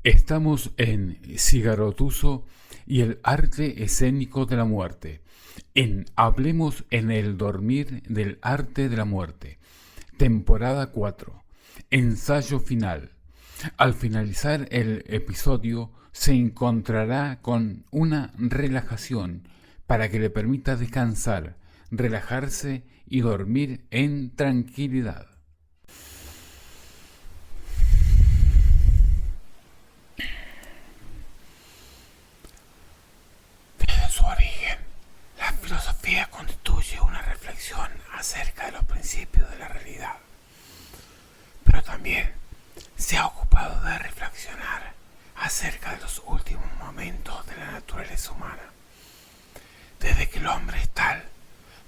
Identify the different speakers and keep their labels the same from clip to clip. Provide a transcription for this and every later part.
Speaker 1: Estamos en Cigarotuso y el arte escénico de la muerte. En Hablemos en el dormir del arte de la muerte. Temporada 4. Ensayo final. Al finalizar el episodio se encontrará con una relajación para que le permita descansar, relajarse y dormir en tranquilidad.
Speaker 2: Desde su origen, la filosofía constituye una reflexión acerca de los principios de la realidad, pero también se ha ocupado de reflexionar acerca de los últimos momentos de la naturaleza humana. Desde que el hombre es tal,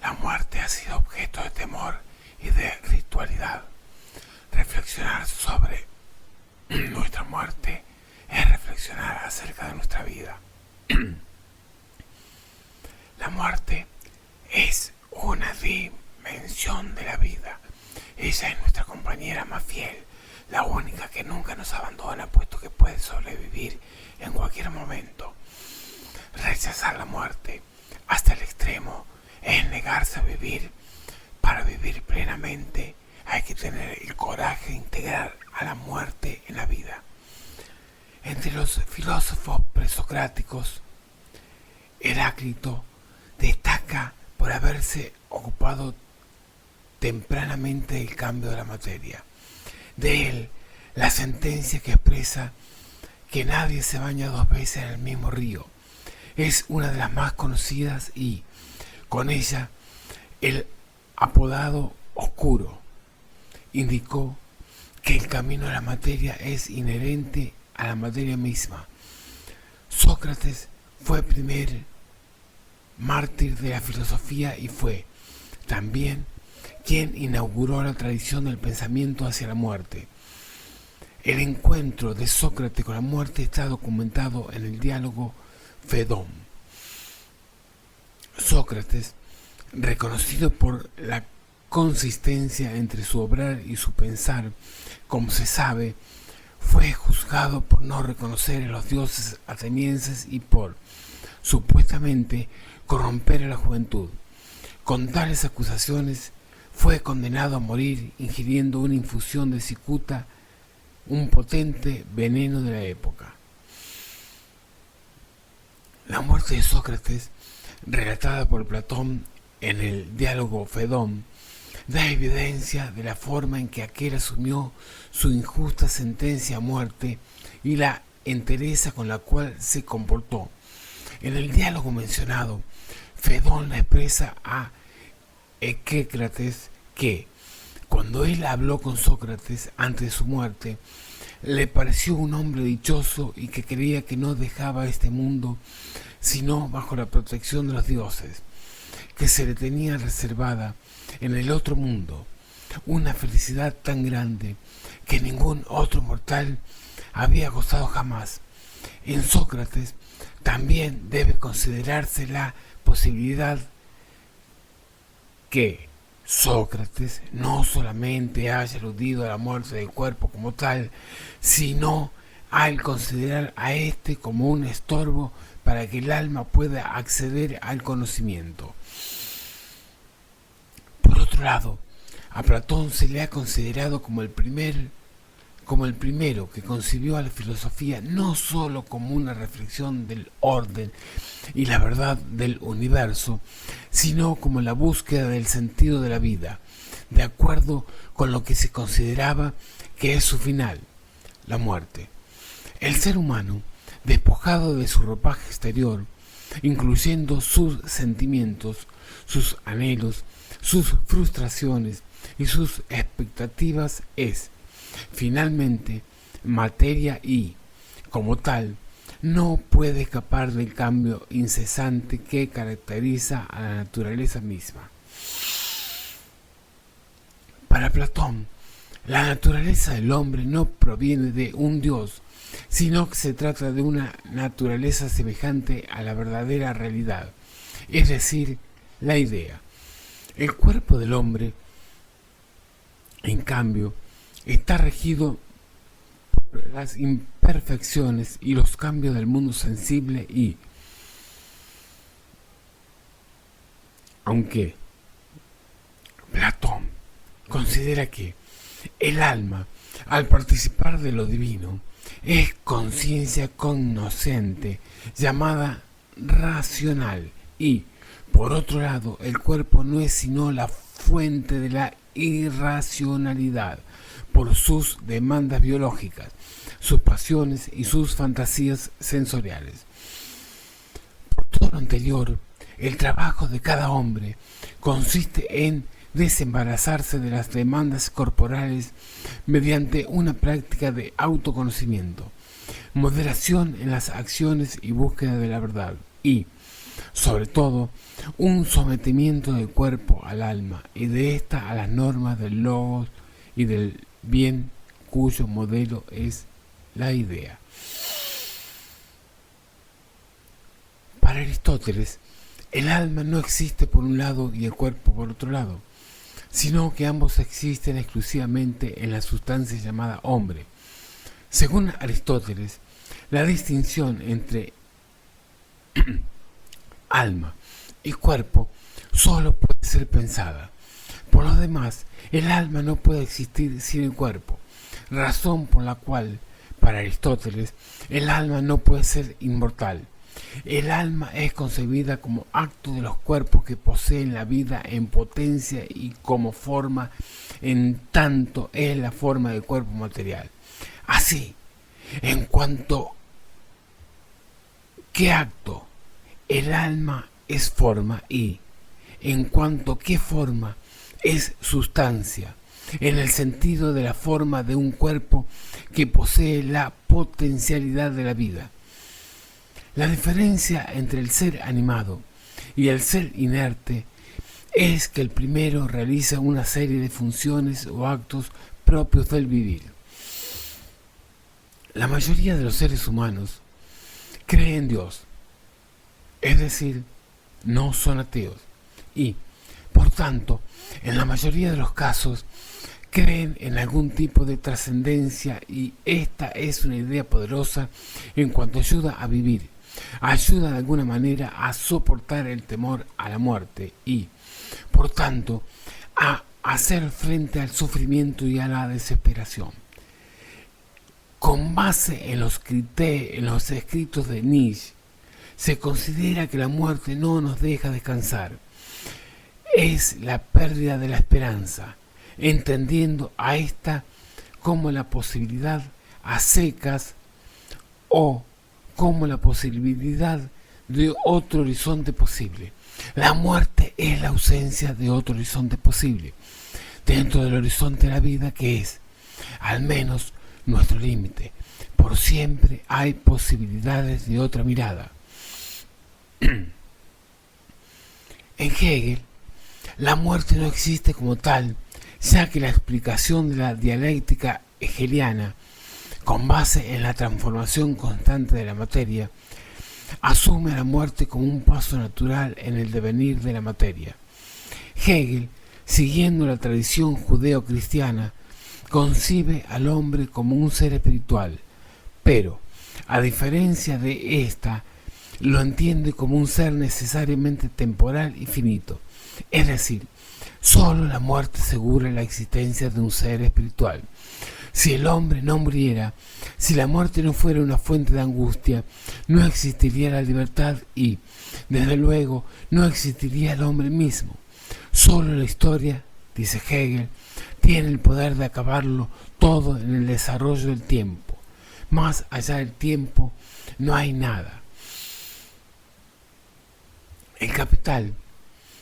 Speaker 2: la muerte ha sido objeto de temor y de ritualidad. Reflexionar sobre nuestra muerte es reflexionar acerca de nuestra vida. La muerte es una dimensión de la vida. Ella es nuestra compañera más fiel, la única que nunca nos abandona, puesto que puede sobrevivir en cualquier momento. Rechazar la muerte hasta el extremo es negarse a vivir. Para vivir plenamente hay que tener el coraje de integrar a la muerte en la vida. Entre los filósofos presocráticos, Heráclito destaca por haberse ocupado tempranamente del cambio de la materia. De él, la sentencia que expresa que nadie se baña dos veces en el mismo río es una de las más conocidas y, con ella, el apodado oscuro indicó que el camino de la materia es inherente a la materia misma. Sócrates fue el primer mártir de la filosofía y fue también quien inauguró la tradición del pensamiento hacia la muerte. El encuentro de Sócrates con la muerte está documentado en el diálogo Fedón. Sócrates, reconocido por la consistencia entre su obrar y su pensar, como se sabe, fue juzgado por no reconocer a los dioses atenienses y por, supuestamente, corromper a la juventud. Con tales acusaciones, fue condenado a morir ingiriendo una infusión de cicuta, un potente veneno de la época. La muerte de Sócrates, relatada por Platón en el diálogo Fedón, da evidencia de la forma en que aquel asumió su injusta sentencia a muerte y la entereza con la cual se comportó. En el diálogo mencionado, Fedón le expresa a Ecécrates que, cuando él habló con Sócrates antes de su muerte, le pareció un hombre dichoso y que creía que no dejaba este mundo sino bajo la protección de los dioses, que se le tenía reservada en el otro mundo una felicidad tan grande que ningún otro mortal había gozado jamás. En Sócrates también debe considerarse la posibilidad que Sócrates no solamente haya aludido a la muerte del cuerpo como tal, sino al considerar a éste como un estorbo para que el alma pueda acceder al conocimiento. Por otro lado, a Platón se le ha considerado como el primero que concibió a la filosofía no sólo como una reflexión del orden y la verdad del universo, sino como la búsqueda del sentido de la vida, de acuerdo con lo que se consideraba que es su final, la muerte. El ser humano, despojado de su ropaje exterior, incluyendo sus sentimientos, sus anhelos, sus frustraciones y sus expectativas, es, finalmente, materia y, como tal, no puede escapar del cambio incesante que caracteriza a la naturaleza misma. Para Platón, la naturaleza del hombre no proviene de un dios, sino que se trata de una naturaleza semejante a la verdadera realidad, es decir, la idea. El cuerpo del hombre, en cambio, está regido las imperfecciones y los cambios del mundo sensible y, aunque Platón considera que el alma, al participar de lo divino, es conciencia cognoscente, llamada racional, y, por otro lado, el cuerpo no es sino la fuente de la irracionalidad, por sus demandas biológicas, sus pasiones y sus fantasías sensoriales. Por todo lo anterior, el trabajo de cada hombre consiste en desembarazarse de las demandas corporales mediante una práctica de autoconocimiento, moderación en las acciones y búsqueda de la verdad y, sobre todo, un sometimiento del cuerpo al alma y de ésta a las normas del logos y del bien cuyo modelo es la idea. Para Aristóteles, el alma no existe por un lado y el cuerpo por otro lado, sino que ambos existen exclusivamente en la sustancia llamada hombre. Según Aristóteles, la distinción entre alma y cuerpo solo puede ser pensada. Por lo demás, el alma no puede existir sin el cuerpo, razón por la cual, para Aristóteles, el alma no puede ser inmortal. El alma es concebida como acto de los cuerpos que poseen la vida en potencia y como forma, en tanto es la forma del cuerpo material. Así, en cuanto que acto, el alma es forma y, en cuanto que forma, es sustancia, en el sentido de la forma de un cuerpo que posee la potencialidad de la vida. La diferencia entre el ser animado y el ser inerte es que el primero realiza una serie de funciones o actos propios del vivir. La mayoría de los seres humanos creen en Dios, es decir, no son ateos y, por tanto, en la mayoría de los casos creen en algún tipo de trascendencia y esta es una idea poderosa en cuanto ayuda a vivir. Ayuda de alguna manera a soportar el temor a la muerte y, por tanto, a hacer frente al sufrimiento y a la desesperación. Con base en los escritos de Nietzsche, se considera que la muerte no nos deja descansar. Es la pérdida de la esperanza, entendiendo a esta como la posibilidad a secas o como la posibilidad de otro horizonte posible. La muerte es la ausencia de otro horizonte posible, dentro del horizonte de la vida que es, al menos, nuestro límite. Por siempre hay posibilidades de otra mirada. En Hegel, la muerte no existe como tal, ya que la explicación de la dialéctica hegeliana, con base en la transformación constante de la materia, asume a la muerte como un paso natural en el devenir de la materia. Hegel, siguiendo la tradición judeo-cristiana, concibe al hombre como un ser espiritual, pero, a diferencia de esta, lo entiende como un ser necesariamente temporal y finito, es decir, solo la muerte asegura la existencia de un ser espiritual. Si el hombre no muriera, si la muerte no fuera una fuente de angustia, no existiría la libertad y, desde luego, no existiría el hombre mismo. Solo la historia, dice Hegel, tiene el poder de acabarlo todo en el desarrollo del tiempo. Más allá del tiempo no hay nada. El Capital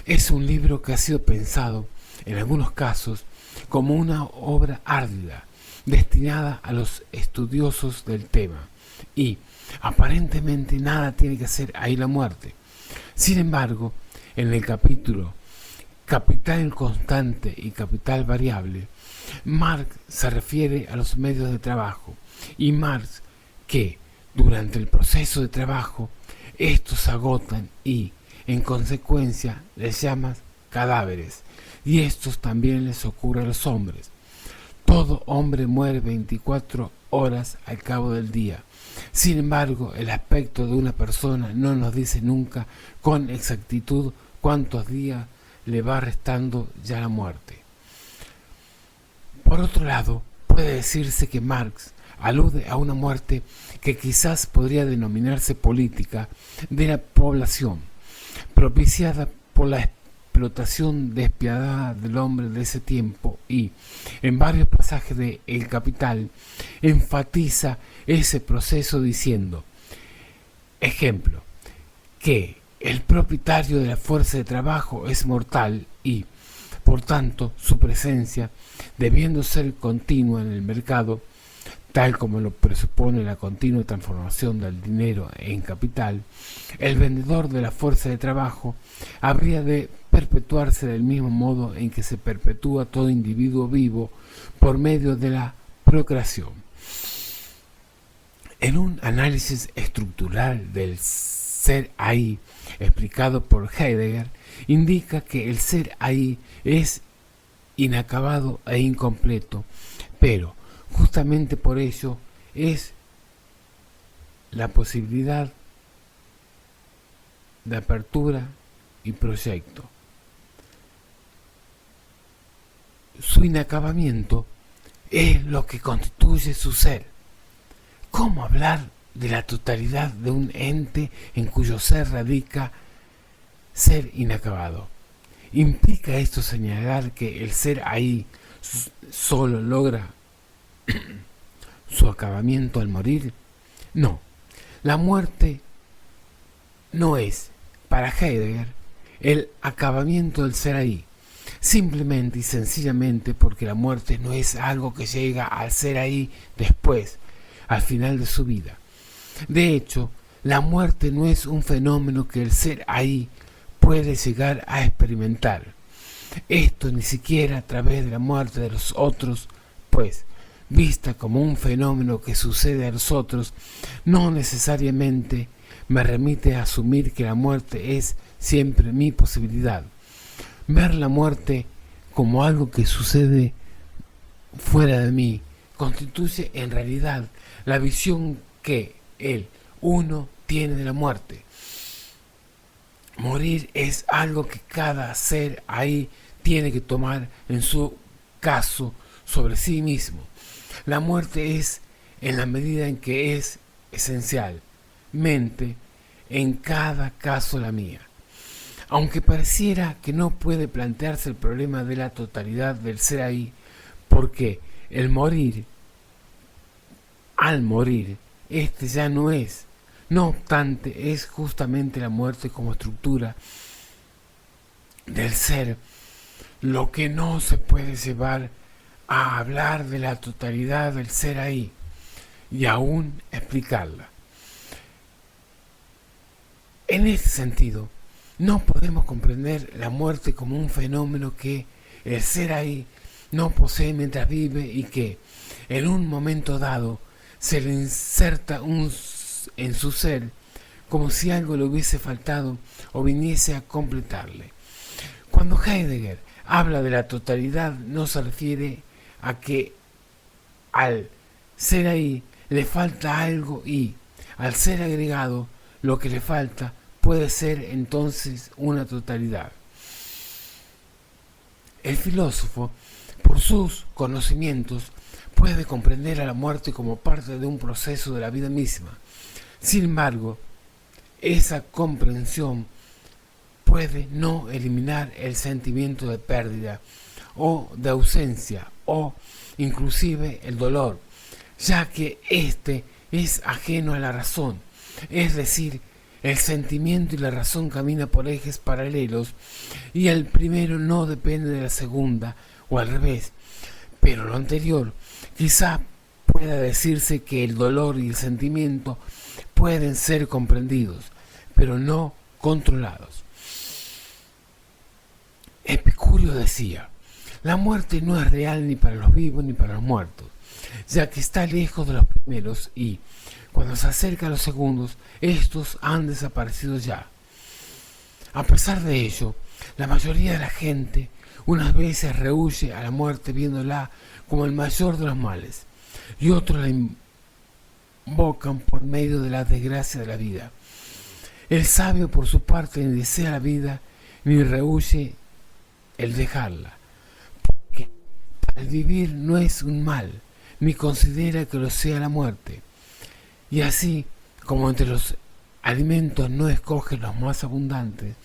Speaker 2: es un libro que ha sido pensado, en algunos casos, como una obra árdida, destinada a los estudiosos del tema, y aparentemente nada tiene que hacer ahí la muerte. Sin embargo, en el capítulo Capital constante y capital variable, Marx se refiere a los medios de trabajo, y Marx que, durante el proceso de trabajo, estos se agotan y, en consecuencia, les llama cadáveres, y estos también les ocurre a los hombres. Todo hombre muere 24 horas al cabo del día. Sin embargo, el aspecto de una persona no nos dice nunca con exactitud cuántos días le va restando ya la muerte. Por otro lado, puede decirse que Marx alude a una muerte que quizás podría denominarse política de la población, propiciada por la explotación despiadada del hombre de ese tiempo y, en varios pasajes de El Capital, enfatiza ese proceso diciendo, ejemplo, que el propietario de la fuerza de trabajo es mortal y, por tanto, su presencia, debiendo ser continua en el mercado, tal como lo presupone la continua transformación del dinero en capital, el vendedor de la fuerza de trabajo habría de perpetuarse del mismo modo en que se perpetúa todo individuo vivo por medio de la procreación. En un análisis estructural del ser ahí, explicado por Heidegger, indica que el ser ahí es inacabado e incompleto, pero justamente por ello es la posibilidad de apertura y proyecto. Su inacabamiento es lo que constituye su ser. ¿Cómo hablar de la totalidad de un ente en cuyo ser radica ser inacabado? ¿Implica esto señalar que el ser ahí solo logra su acabamiento al morir? No, la muerte no es, para Heidegger, el acabamiento del ser ahí, simplemente y sencillamente porque la muerte no es algo que llega al ser ahí después, al final de su vida. De hecho, la muerte no es un fenómeno que el ser ahí puede llegar a experimentar. Esto ni siquiera a través de la muerte de los otros, pues, vista como un fenómeno que sucede a los otros, no necesariamente me remite a asumir que la muerte es siempre mi posibilidad. Ver la muerte como algo que sucede fuera de mí constituye en realidad la visión que el uno tiene de la muerte. Morir es algo que cada ser ahí tiene que tomar en su caso sobre sí mismo. La muerte es en la medida en que es esencialmente en cada caso la mía. Aunque pareciera que no puede plantearse el problema de la totalidad del ser ahí, porque el morir, al morir, este ya no es. No obstante, es justamente la muerte como estructura del ser lo que no se puede llevar a hablar de la totalidad del ser ahí y aún explicarla. En este sentido, no podemos comprender la muerte como un fenómeno que el ser ahí no posee mientras vive y que, en un momento dado, se le inserta en su ser como si algo le hubiese faltado o viniese a completarle. Cuando Heidegger habla de la totalidad, no se refiere a que al ser ahí le falta algo y, al ser agregado, lo que le falta puede ser entonces una totalidad. El filósofo, por sus conocimientos, puede comprender a la muerte como parte de un proceso de la vida misma. Sin embargo, esa comprensión puede no eliminar el sentimiento de pérdida o de ausencia o inclusive el dolor, ya que éste es ajeno a la razón, es decir, el sentimiento y la razón caminan por ejes paralelos y el primero no depende de la segunda o al revés, pero lo anterior quizá pueda decirse que el dolor y el sentimiento pueden ser comprendidos, pero no controlados. Epicurio decía, la muerte no es real ni para los vivos ni para los muertos, ya que está lejos de los primeros y, cuando se acerca a los segundos, estos han desaparecido ya. A pesar de ello, la mayoría de la gente unas veces rehúye a la muerte viéndola como el mayor de los males, y otros la desembocan por medio de la desgracia de la vida. El sabio, por su parte, ni desea la vida, ni rehúye el dejarla, porque para el vivir no es un mal, ni considera que lo sea la muerte. Y así, como entre los alimentos no escoge los más abundantes,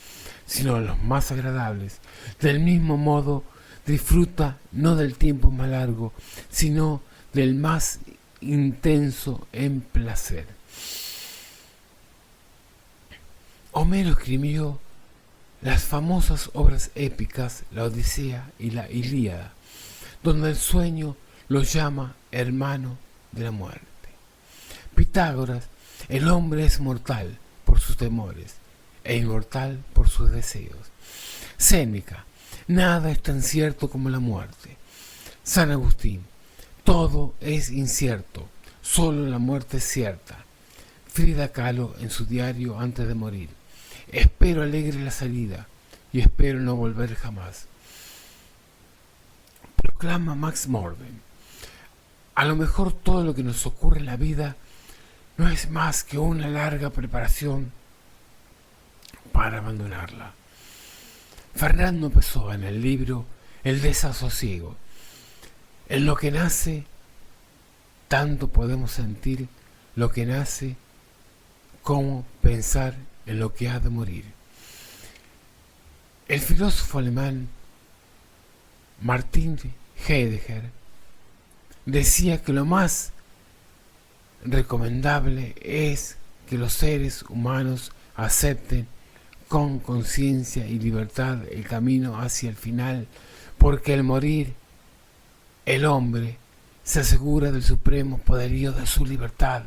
Speaker 2: sino los más agradables, del mismo modo disfruta no del tiempo más largo, sino del más intenso en placer. Homero escribió las famosas obras épicas, la Odisea y la Ilíada, donde el sueño lo llama hermano de la muerte. Pitágoras, el hombre es mortal por sus temores e inmortal por sus deseos. Séneca, nada es tan cierto como la muerte. San Agustín, todo es incierto, solo la muerte es cierta. Frida Kahlo en su diario antes de morir: espero alegre la salida y espero no volver jamás. Proclama Max Morven: a lo mejor todo lo que nos ocurre en la vida no es más que una larga preparación para abandonarla. Fernando Pessoa, en el libro El desasosiego: en lo que nace, tanto podemos sentir lo que nace como pensar en lo que ha de morir. El filósofo alemán Martin Heidegger decía que lo más recomendable es que los seres humanos acepten con conciencia y libertad el camino hacia el final, porque al morir el hombre se asegura del supremo poderío de su libertad,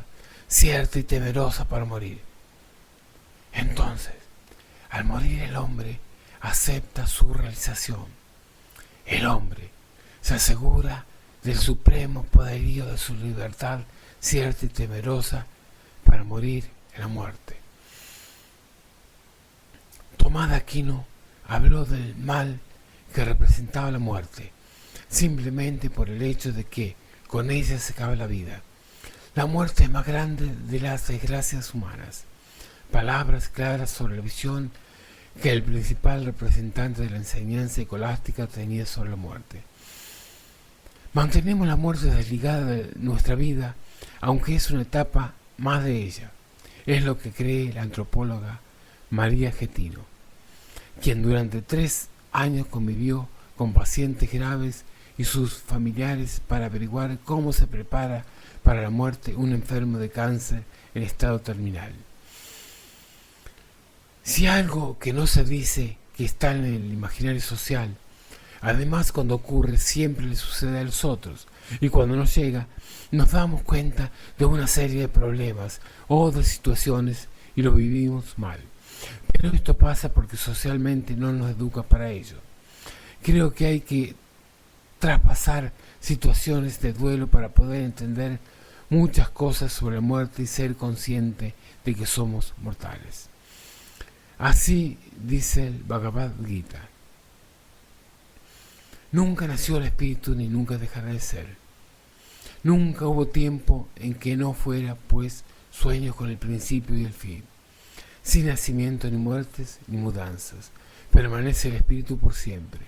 Speaker 2: cierta y temerosa para morir. Entonces, al morir el hombre acepta su realización. El hombre se asegura del supremo poderío de su libertad, cierta y temerosa para morir en la muerte. Tomás de Aquino habló del mal que representaba la muerte, simplemente por el hecho de que con ella se acaba la vida. La muerte es más grande de las desgracias humanas. Palabras claras sobre la visión que el principal representante de la enseñanza escolástica tenía sobre la muerte. Mantenemos la muerte desligada de nuestra vida, aunque es una etapa más de ella. Es lo que cree la antropóloga María Getino, quien durante 3 años convivió con pacientes graves y sus familiares para averiguar cómo se prepara para la muerte un enfermo de cáncer en estado terminal. Si algo que no se dice que está en el imaginario social, además cuando ocurre siempre le sucede a los otros, y cuando nos llega nos damos cuenta de una serie de problemas o de situaciones y lo vivimos mal. Pero esto pasa porque socialmente no nos educa para ello. Creo que hay que traspasar situaciones de duelo para poder entender muchas cosas sobre la muerte y ser consciente de que somos mortales. Así dice el Bhagavad Gita: nunca nació el espíritu ni nunca dejará de ser. Nunca hubo tiempo en que no fuera, pues, sueño con el principio y el fin. Sin nacimiento ni muertes ni mudanzas, permanece el espíritu por siempre.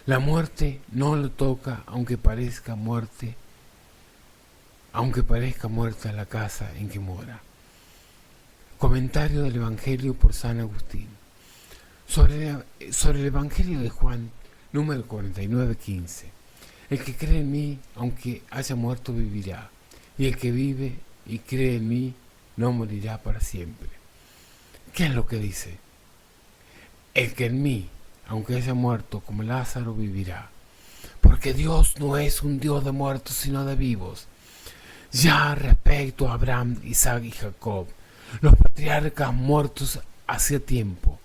Speaker 2: La muerte no lo toca, aunque parezca muerta la casa en que mora. Comentario del Evangelio por San Agustín. Sobre el Evangelio de Juan, número 49:15. El que cree en mí, aunque haya muerto, vivirá. Y el que vive y cree en mí, no morirá para siempre. ¿Qué es lo que dice? El que en mí, aunque haya muerto como Lázaro, vivirá. Porque Dios no es un Dios de muertos, sino de vivos. Ya respecto a Abraham, Isaac y Jacob, los patriarcas muertos hacía tiempo,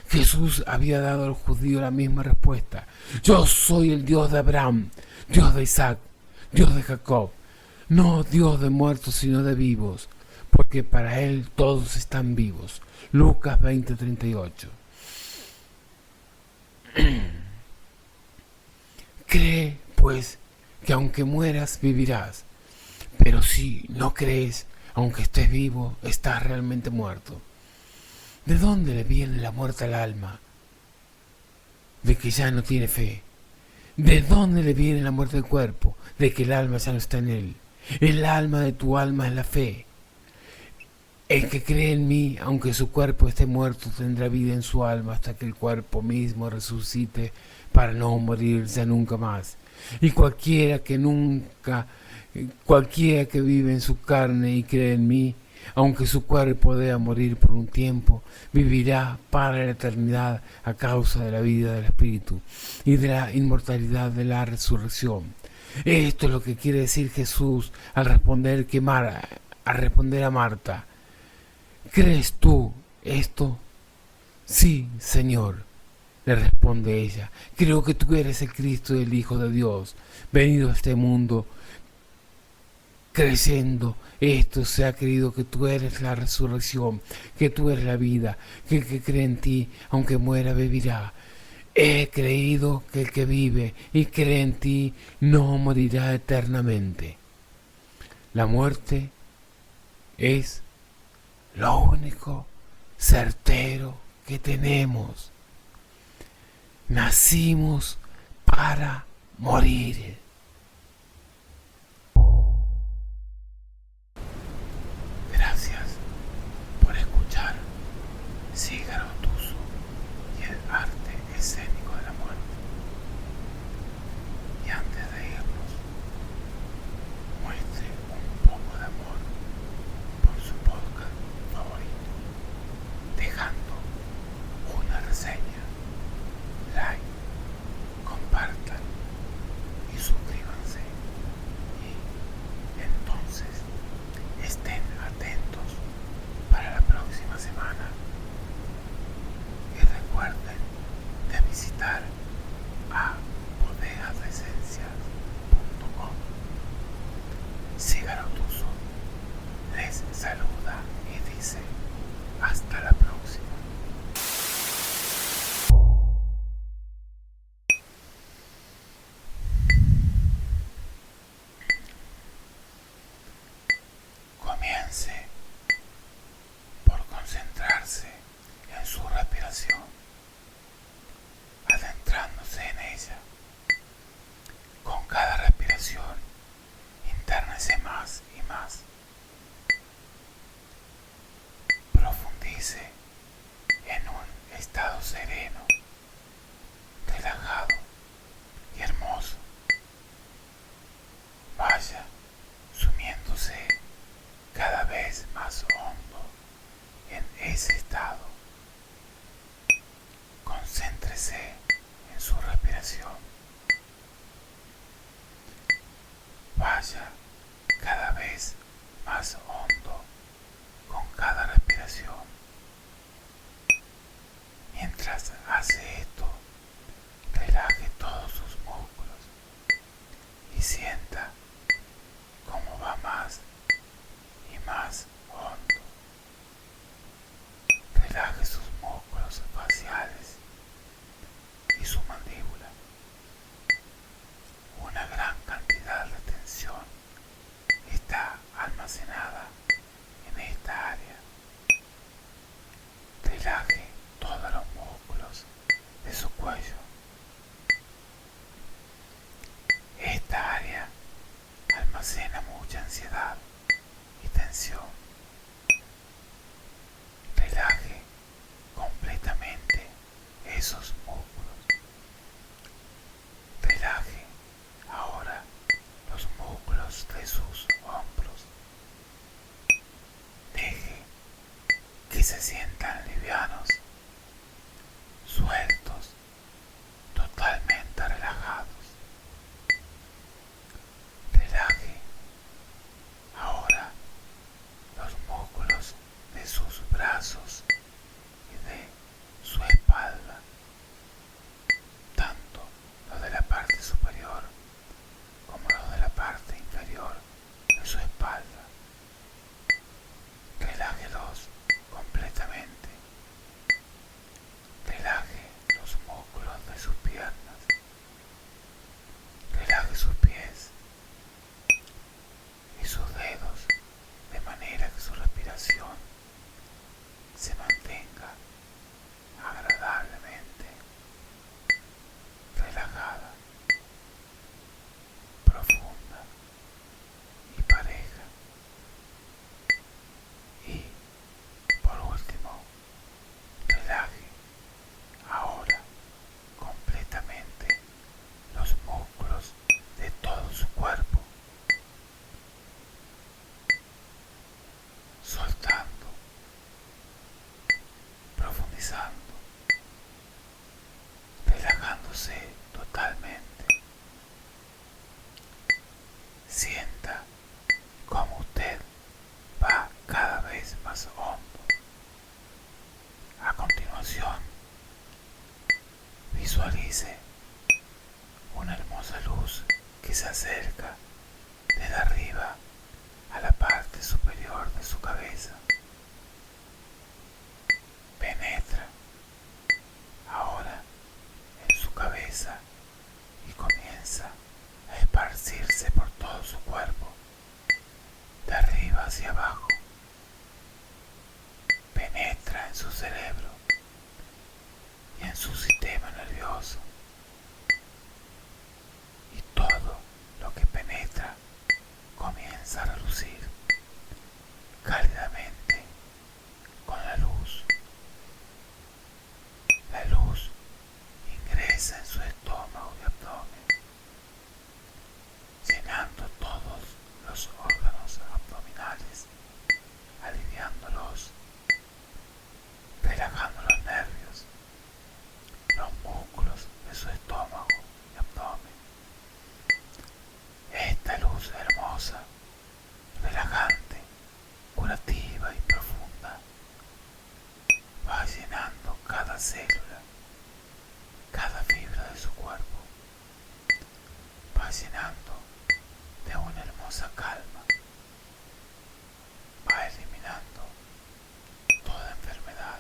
Speaker 2: Jesús había dado a los judíos la misma respuesta: yo soy el Dios de Abraham, Dios de Isaac, Dios de Jacob, no Dios de muertos sino de vivos, porque para él todos están vivos. Lucas 20:38. Cree, pues, que aunque mueras vivirás, pero si no crees, aunque estés vivo, estás realmente muerto. ¿De dónde le viene la muerte al alma? De que ya no tiene fe. ¿De dónde le viene la muerte al cuerpo? De que el alma ya no está en él. El alma de tu alma es la fe. El que cree en mí, aunque su cuerpo esté muerto, tendrá vida en su alma hasta que el cuerpo mismo resucite para no morir ya nunca más. Y cualquiera que vive en su carne y cree en mí, aunque su cuerpo deba morir por un tiempo, vivirá para la eternidad a causa de la vida del Espíritu y de la inmortalidad de la resurrección. Esto es lo que quiere decir Jesús al responder a Marta. ¿Crees tú esto? Sí, Señor, le responde ella. Creo que tú eres el Cristo, el Hijo de Dios, venido a este mundo. Creyendo esto, se ha creído que tú eres la resurrección, que tú eres la vida, que el que cree en ti, aunque muera, vivirá. He creído que el que vive y cree en ti no morirá eternamente. La muerte es lo único certero que tenemos. Nacimos para morir. Gracias por escuchar Cígaro Tuso y el arte escénico de la muerte. Y antes de irnos, muestre un poco de amor por su podcast favorito, dejando una reseña, like, compartan y suscríbanse. Y entonces estén atentos para la próxima semana. Y recuerden de visitar a bodegasesencias.com. Cígaro Tuso les saluda y dice hasta la próxima. Comience por concentrarse en su respiración, adentrándose en ella. Con cada respiración, internese más y más. Profundice en un estado sereno, relajado y hermoso. Vaya sumiéndose cada vez más hondo en ese estado. Concéntrese en su respiración. Vaya cada vez más hondo con cada respiración. Mientras hace esto, relaje todos sus músculos y sienta cómo va más y más hondo. Relaje sus músculos faciales y su mandíbula. Una gran cantidad de tensión está almacenada en esta área. Relaje todos los músculos de su cuello. Esta área almacena mucha ansiedad y tensión. Relaje completamente esos músculos. Relaje ahora los músculos de sus hombros. Deje que se sientan livianos, sueltos, totalmente relajados. Relaje ahora los músculos de sus brazos y de su espalda, tanto los de la parte superior como los de la parte inferior de su espalda. Relájelos completamente se acerca desde arriba a la parte superior de su cabeza. Penetra ahora en su cabeza y comienza a esparcirse por todo su cuerpo, de arriba hacia abajo. Penetra en su cerebro y en su sistema nervioso. Y todo lo que penetra comienza a relucir cálidamente con la luz. La luz ingresa en su estómago y abdomen, llenando todos los órganos abdominales, aliviándolos, relajando los nervios, los músculos de su estómago y abdomen. Esta luz hermosa, relajante, curativa y profunda va llenando cada célula, cada fibra de su cuerpo, va llenando de una hermosa calma, va eliminando toda enfermedad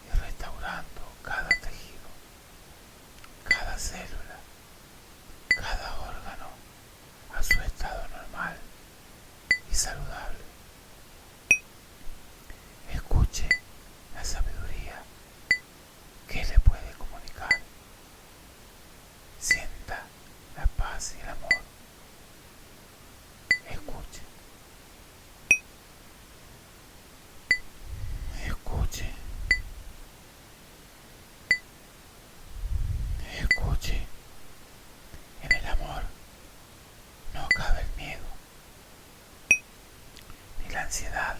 Speaker 2: y restaurando cada tejido, cada célula, cada órgano a su estado normal y saludable. Escuche la sabiduría que le puede comunicar. Sienta la paz y el amor. Escuche. Escuche. Escuche. En el amor no cabe el miedo, ni la ansiedad,